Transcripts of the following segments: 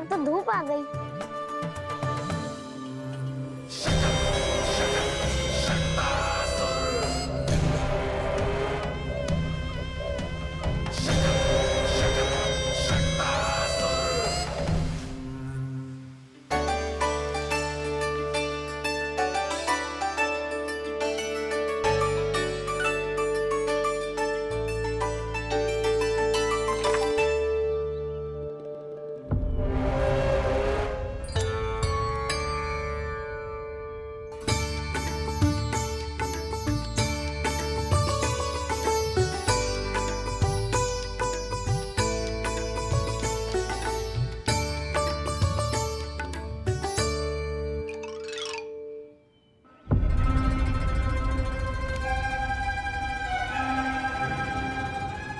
तो धूप आ गई।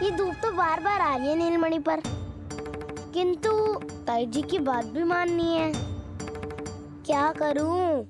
ये धूप तो बार बार आ रही है नीलमणि पर, किंतु ताई जी की बात भी माननी है। क्या करूं?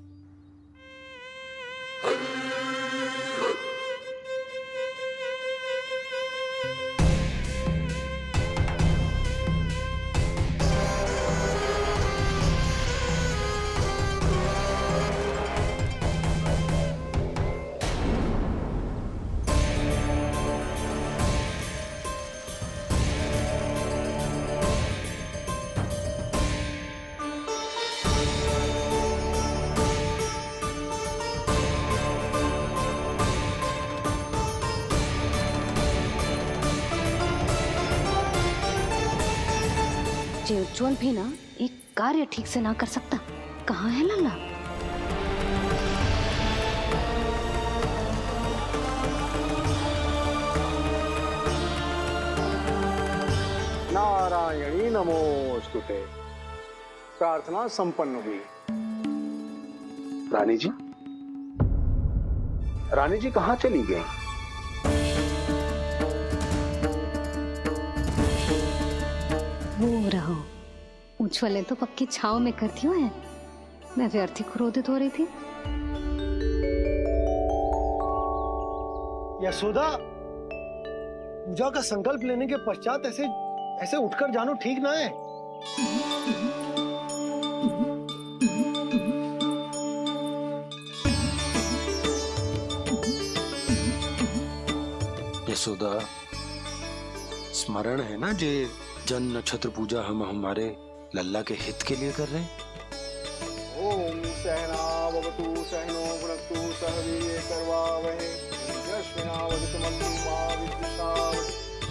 जे उज्जवल भी ना एक कार्य ठीक से ना कर सकता। कहाँ है लल्ला? नारायणी नमोस्तुते। प्रार्थना संपन्न हुई। रानी जी, रानी जी कहाँ चली गई? वो रहो, उज्जवल तो पक्की छाव में करती हुए है। मैं व्यर्थ ही क्रोधित हो रही थी। यशोदा, पूजा का संकल्प लेने के पश्चात ऐसे ऐसे उठकर जानो ठीक ना है। यशोदा, स्मरण है ना जे जन नक्षत्र पूजा हम हमारे लल्ला के हित के लिए कर रहे हैं। ओम सहनावतु सहनो भुनक्तु सह वीर्येण करवावहै तेजस्विनावधीतमस्तु मा विद्विषावहै।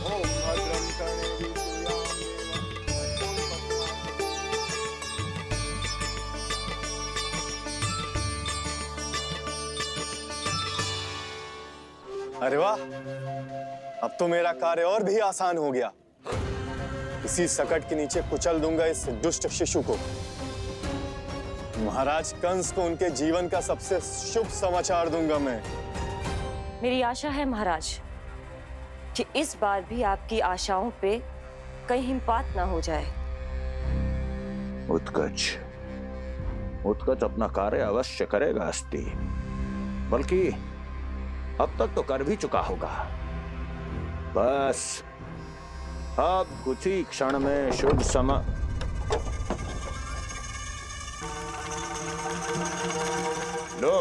ओम भद्रं कर्णेभिः सूर्यां देवं। अरे वाह, अब तो मेरा कार्य और भी आसान हो गया। इसी सकट के नीचे कुचल दूंगा इस दुष्ट शिशु को। महाराज कंस को उनके जीवन का सबसे शुभ समाचार दूंगा मैं। मेरी आशा है महाराज कि इस बार भी आपकी आशाओं पे कहीं हिमपात ना हो जाए। उत्कच उत्कच अपना कार्य अवश्य करेगा अस्ति, बल्कि अब तक तो कर भी चुका होगा। बस अब कुछ ही क्षण में शुभ समय। लो,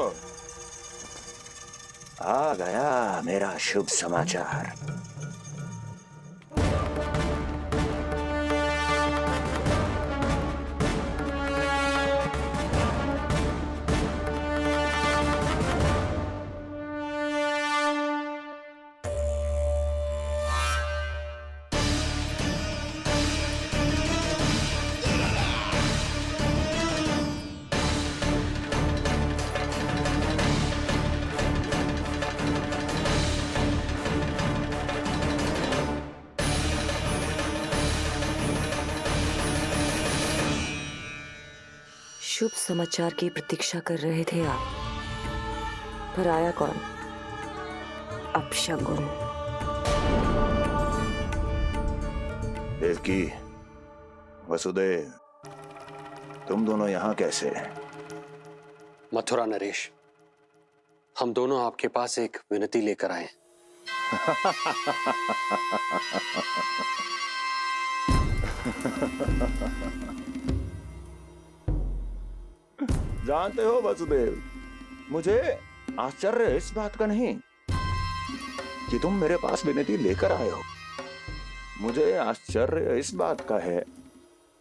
आ गया मेरा शुभ समाचार। शुभ समाचार की प्रतीक्षा कर रहे थे आप, पर आया कौन? अपशगुन। देवकी, वसुदेव, तुम दोनों यहाँ कैसे? मथुरा नरेश, हम दोनों आपके पास एक विनती लेकर आए। जानते हो वसुदेव, मुझे आश्चर्य इस बात का नहीं कि तुम मेरे पास विनती लेकर आए हो। मुझे आश्चर्य इस बात का है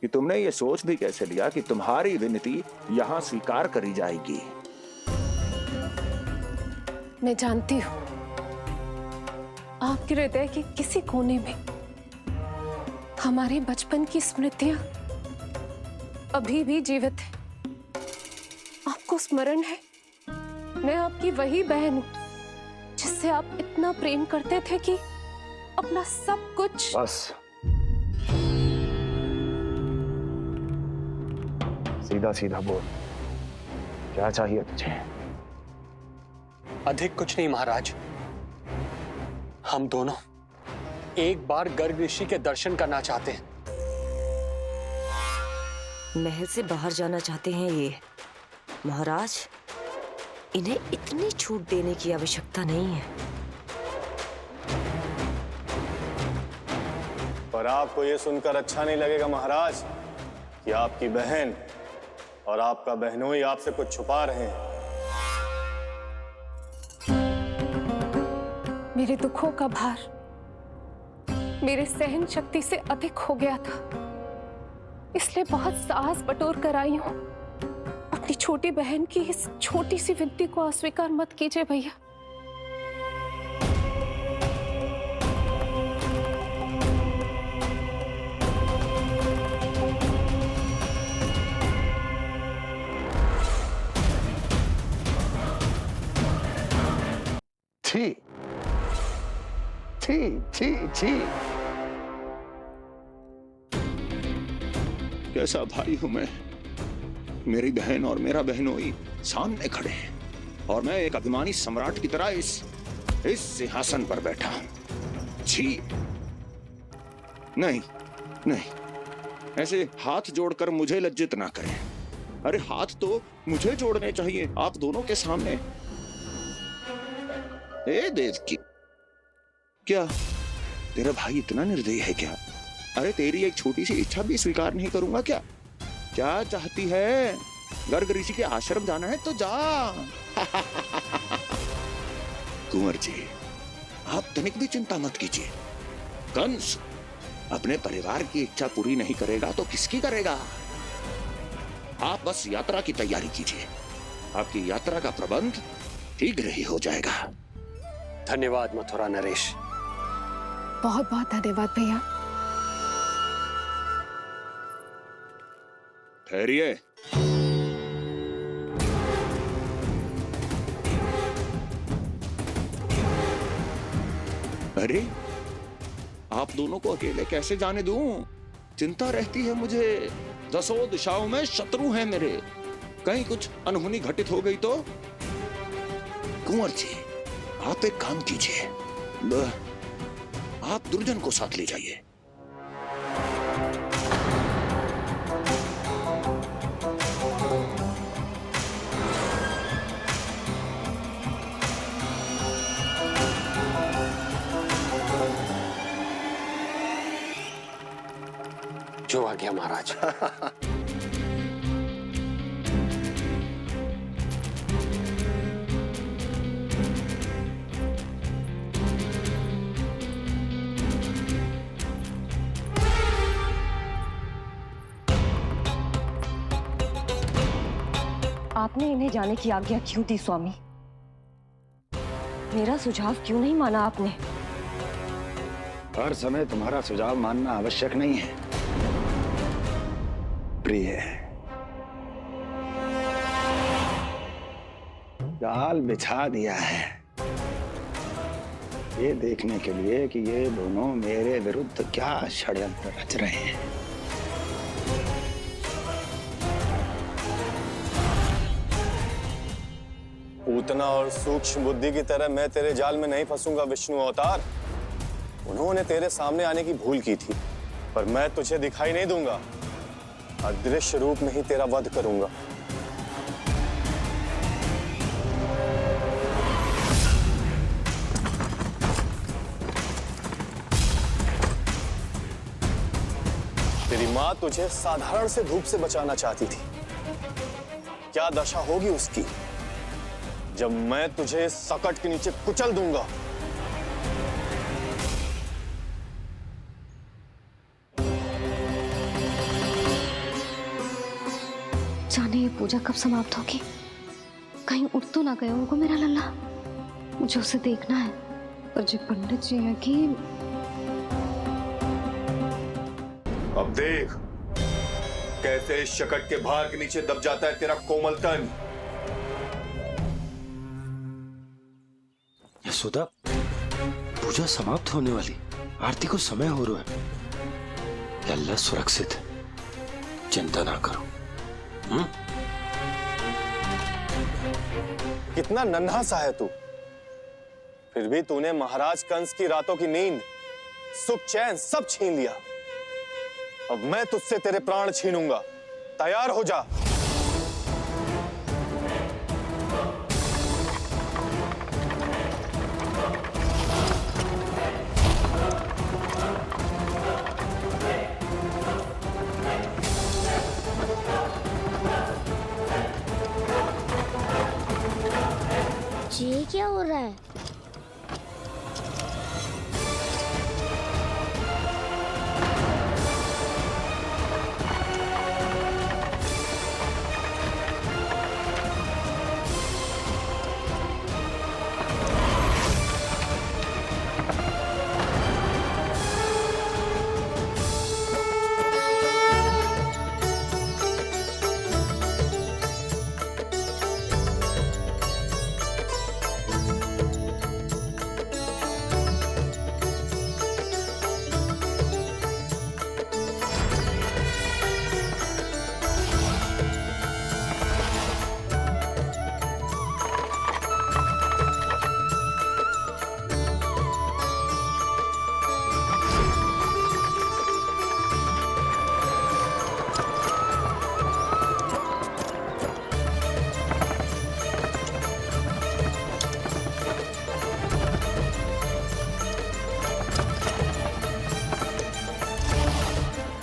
कि तुमने ये सोच भी कैसे लिया कि तुम्हारी विनती यहाँ स्वीकार करी जाएगी। मैं जानती हूँ आपके हृदय के किसी कोने में हमारे बचपन की स्मृतियां अभी भी जीवित है। आपको स्मरण है, मैं आपकी वही बहन हूँ जिससे आप इतना प्रेम करते थे कि अपना सब कुछ। बस सीधा सीधा बोल, क्या चाहिए तुझे? अधिक कुछ नहीं महाराज। हम दोनों एक बार गर्ग ऋषि के दर्शन करना चाहते हैं। महल से बाहर जाना चाहते हैं ये। महाराज, इन्हें इतनी छूट देने की आवश्यकता नहीं है। पर आपको ये सुनकर अच्छा नहीं लगेगा महाराज कि आपकी बहन और आपका बहनोई आपसे कुछ छुपा रहे हैं। मेरे दुखों का भार मेरे सहन शक्ति से अधिक हो गया था, इसलिए बहुत साहस बटोर कर आई हूं। अपनी छोटी बहन की इस छोटी सी विनती को अस्वीकार मत कीजिए भैया। छी छी छी छी, कैसा भाई हूं मैं। मेरी बहन और मेरा बहनोई सामने खड़े हैं और मैं एक अभिमानी सम्राट की तरह इस सिंहासन पर बैठा हूं। छी, नहीं नहीं, ऐसे हाथ जोड़कर मुझे लज्जित ना करें। अरे हाथ तो मुझे जोड़ने चाहिए आप दोनों के सामने। ए देवकी, क्या तेरा भाई इतना निर्दयी है क्या? अरे तेरी एक छोटी सी इच्छा भी स्वीकार नहीं करूंगा क्या? क्या चाहती है? गर्ग ऋषि के आश्रम जाना है तो जा। कुंवर जी, आप तनिक भी चिंता मत कीजिए। कंस अपने परिवार की इच्छा पूरी नहीं करेगा तो किसकी करेगा? आप बस यात्रा की तैयारी कीजिए, आपकी यात्रा का प्रबंध शीघ्र ही हो जाएगा। धन्यवाद मथुरा नरेश। बहुत बहुत धन्यवाद भैया। ठहरिए। अरे आप दोनों को अकेले कैसे जाने दूं? चिंता रहती है मुझे। दसों दिशाओं में शत्रु हैं मेरे, कहीं कुछ अनहोनी घटित हो गई तो? कुंवर जी, आप एक काम कीजिए, आप दुर्जन को साथ ले जाइए। जो आ गया महाराज। आपने इन्हें जाने की आज्ञा क्यों दी स्वामी? मेरा सुझाव क्यों नहीं माना आपने? हर समय तुम्हारा सुझाव मानना आवश्यक नहीं है प्रिय। जाल बिछा दिया है ये देखने के लिए कि ये दोनों मेरे विरुद्ध क्या षड्यंत्र रच रहे हैं। पूतना और सूक्ष्म बुद्धि की तरह मैं तेरे जाल में नहीं फंसूंगा विष्णु अवतार। उन्होंने तेरे सामने आने की भूल की थी, पर मैं तुझे दिखाई नहीं दूंगा। अदृश्य रूप में ही तेरा वध करूंगा। तेरी माँ तुझे साधारण से धूप से बचाना चाहती थी। क्या दशा होगी उसकी जब मैं तुझे इस सकट के नीचे कुचल दूंगा। जाने ये पूजा कब समाप्त होगी, कहीं उठ तो ना गया होगा मेरा लल्ला। मुझे उसे देखना है। पर जो पंडित जी हैं कि अब देख कैसे इस शकट के भार के नीचे दब जाता है तेरा कोमल तन। यशोदा, पूजा समाप्त होने वाली, आरती को समय हो रहा है। लल्ला सुरक्षित है, चिंता ना करो। कितना नन्हा सा है तू, फिर भी तूने महाराज कंस की रातों की नींद, सुख चैन सब छीन लिया। अब मैं तुझसे तेरे प्राण छीनूंगा, तैयार हो जा। ये क्या हो रहा है?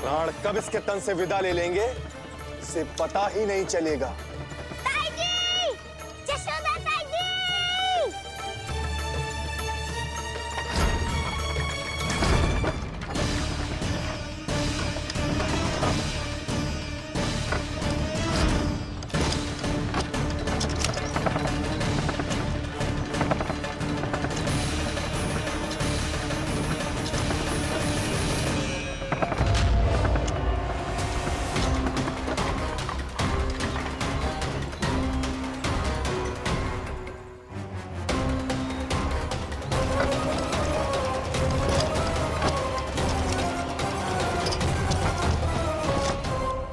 प्राण कब इसके तन से विदा ले लेंगे इसे पता ही नहीं चलेगा। ताई जी! यशोदा ताई जी!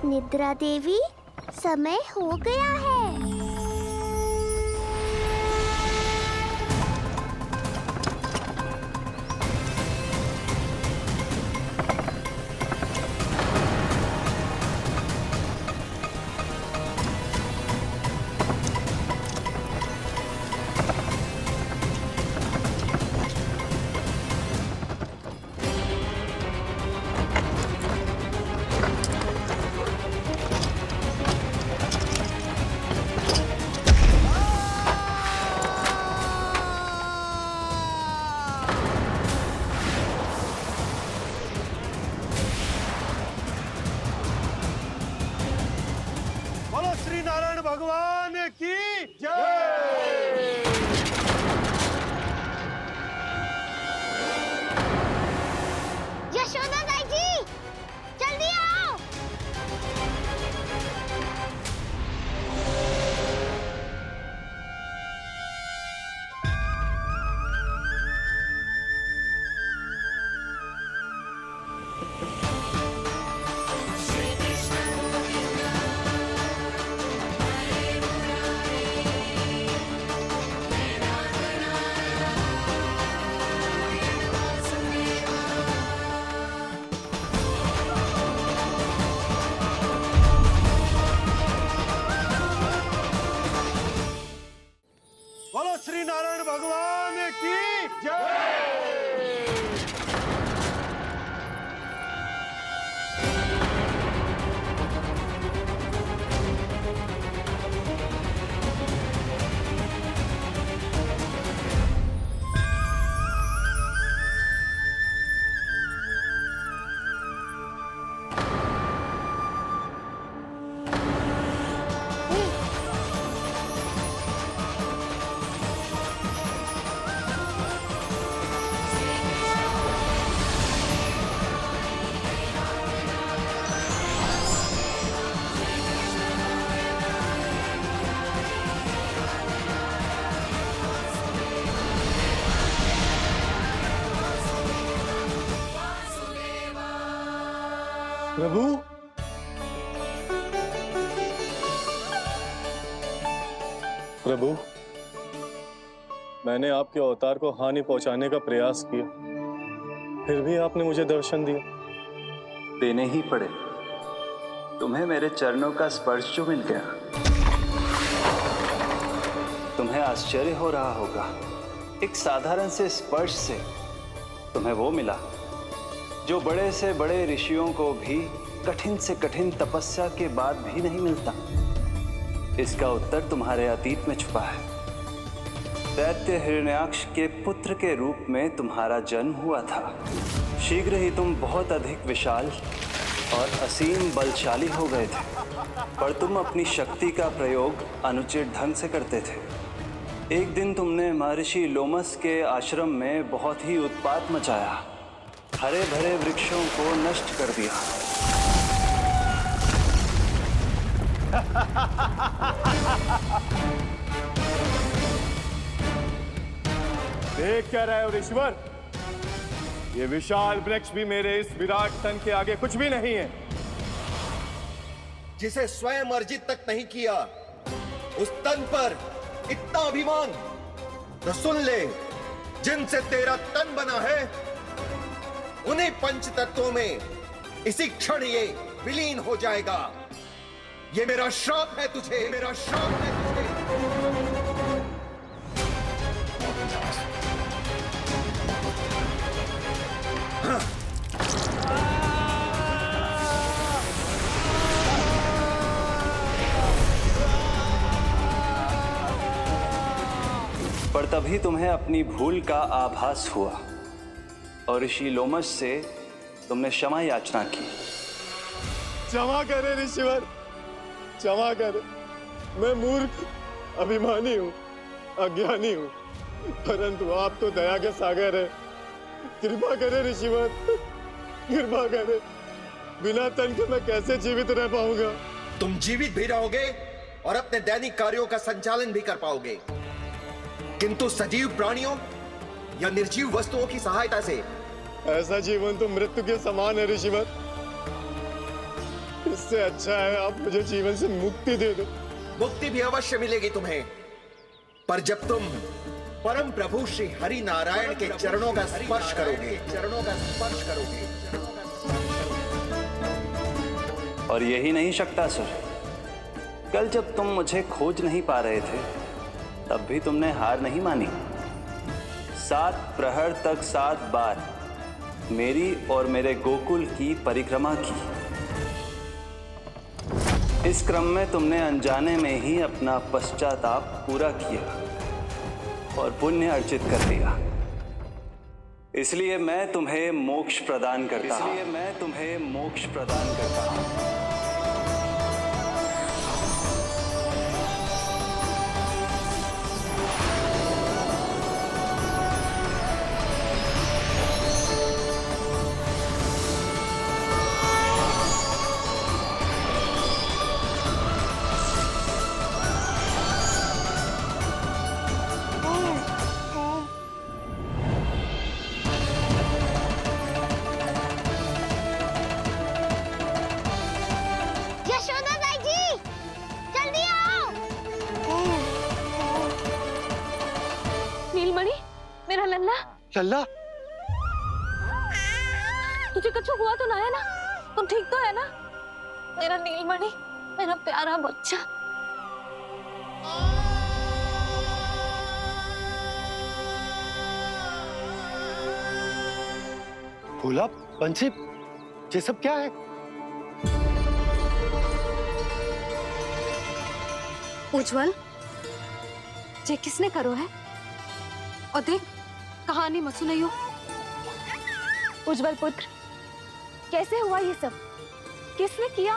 निद्रा देवी, समय हो गया है। बोलो श्री नारायण भगवान की जय। यशोदा ताई जी, जल्दी आओ। बोलो श्री नारायण भगवान की जय। प्रभु, प्रभु, मैंने आपके अवतार को हानि पहुंचाने का प्रयास किया, फिर भी आपने मुझे दर्शन दिया। देने ही पड़े। तुम्हें मेरे चरणों का स्पर्श जो मिल गया, तुम्हें आश्चर्य हो रहा होगा। एक साधारण से स्पर्श से तुम्हें वो मिला जो बड़े से बड़े ऋषियों को भी कठिन से कठिन तपस्या के बाद भी नहीं मिलता। इसका उत्तर तुम्हारे अतीत में छुपा है। दैत्य हिरण्याक्ष के पुत्र के रूप में तुम्हारा जन्म हुआ था। शीघ्र ही तुम बहुत अधिक विशाल और असीम बलशाली हो गए थे, पर तुम अपनी शक्ति का प्रयोग अनुचित ढंग से करते थे। एक दिन तुमने महर्षि लोमस के आश्रम में बहुत ही उत्पात मचाया, हरे भरे वृक्षों को नष्ट कर दिया। देख क्या रहे हो ऋषिवर? ये विशाल वृक्ष भी मेरे इस विराट तन के आगे कुछ भी नहीं है। जिसे स्वयं अर्जित तक नहीं किया, उस तन पर इतना अभिमान। तो सुन ले, जिनसे तेरा तन बना है, उन्हीं पंच तत्वों में इसी क्षण ये विलीन हो जाएगा। ये मेरा श्राप है तुझे, मेरा श्राप है तुझे। पर तभी तुम्हें अपनी भूल का आभास हुआ और ऋषि लोमस से तुमने क्षमा याचना की। क्षमा करे ऋषिवर, क्षमा करे। मैं मूर्ख, अभिमानी हूँ, अज्ञानी हूँ, परंतु आप तो दया के सागर है। कृपा करे ऋषिवर, कृपा करे। बिना तन के मैं कैसे जीवित रह पाऊंगा? तुम जीवित भी रहोगे और अपने दैनिक कार्यों का संचालन भी कर पाओगे, किंतु सजीव प्राणियों या निर्जीव वस्तुओं की सहायता से। ऐसा जीवन तो मृत्यु के समान है ऋषिवर। इससे अच्छा है आप मुझे जीवन से मुक्ति दे दो। मुक्ति भी अवश्य मिलेगी तुम्हें, पर जब तुम परम प्रभु श्री हरि नारायण के चरणों का स्पर्श करोगे, चरणों का स्पर्श करोगे। और यही नहीं शक्तासुर, कल जब तुम मुझे खोज नहीं पा रहे थे, तब भी तुमने हार नहीं मानी। 7 प्रहर तक 7 बार मेरी और मेरे गोकुल की परिक्रमा की। इस क्रम में तुमने अनजाने में ही अपना पश्चाताप पूरा किया और पुण्य अर्जित कर लिया। इसलिए मैं तुम्हें मोक्ष प्रदान करता हूं। इसलिए मैं तुम्हें मोक्ष प्रदान करता हूं। नीलमणि, मेरा लल्ला। लल्ला, तुझे कुछ हुआ तो ना है ना? तुम ठीक तो है ना? मेरा नीलमणि, मेरा प्यारा बच्चा। भोला, बंसी, ये सब क्या है? उज्जवल, ये किसने करो है? और देख, कहानी मत सुनाइयो। उज्जवल पुत्र, कैसे हुआ ये सब? किसने किया?